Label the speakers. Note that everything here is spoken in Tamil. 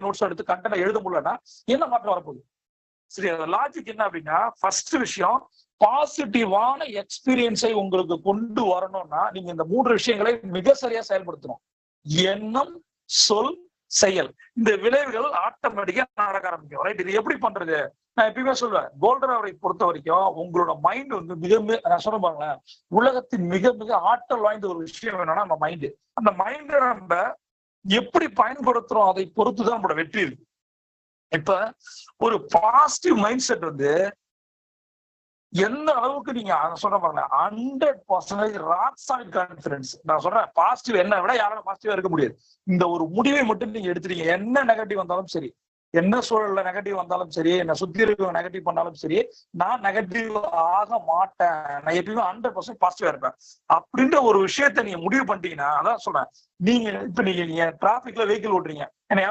Speaker 1: நோட்ஸ் எடுத்து கண்டென்ட் எழுத முடியலன்னா என்ன மாற்றம் வரப்போகுது? சரி, லாஜிக் என்ன அப்படின்னா, ஃபர்ஸ்ட் விஷயம் பாசிட்டிவான எக்ஸ்பீரியன்ஸை உங்களுக்கு கொண்டு வரணும்னா நீங்க இந்த 3 விஷயங்களை மிக சரியா செயல்படுத்தணும். எண்ணம், சொல், செயல். இந்த விளைவுகள் ஆட்டோமேட்டிக்கா நடக்க ஆரம்பிக்கும். ரைட்? இது எப்படி பண்றது? நான் எப்பயுமே சொல்லுவேன், கோல்டன் அவரை பொறுத்த வரைக்கும் உங்களோட மைண்ட் வந்து நான் சொல்ல பாருங்களேன், உலகத்தின் மிக மிக ஆற்றல் வாய்ந்த ஒரு விஷயம் என்னன்னா நம்ம மைண்டு. அந்த மைண்டை நம்ம எப்படி பயன்படுத்துறோம் அதை பொறுத்துதான் நம்மளோட வெற்றி இருக்கு. இப்ப ஒரு பாசிட்டிவ் மைண்ட் செட் வந்து எந்த அளவுக்கு நீங்க சொல்ற பாருங்க, 100% ராக் சாலிட் கான்பிடன்ஸ். நான் சொல்றேன், பாசிட்டிவ் என்ன விட யாராலும் பாசிட்டிவா இருக்க முடியாது. இந்த ஒரு முடிவை மட்டும் நீங்க எடுத்துட்டீங்க, என்ன நெகட்டிவ் வந்தாலும் சரி, என்ன சூழல்ல நெகட்டிவ் வந்தாலும் சரி, என்ன சுத்தி இருக்க நெகட்டிவ் பண்ணாலும் சரி, நான் நெகட்டிவ் ஆக மாட்டேன், நான் எப்பயுமே 100% பாசிட்டிவா இருப்பேன் அப்படின்ற ஒரு விஷயத்த நீங்க முடிவு பண்ணிட்டீங்கன்னா, அதான் சொல்றேன், நீங்க இப்ப நீங்க டிராபிக்ல வெஹிக்கிள் ஓட்டுறீங்க,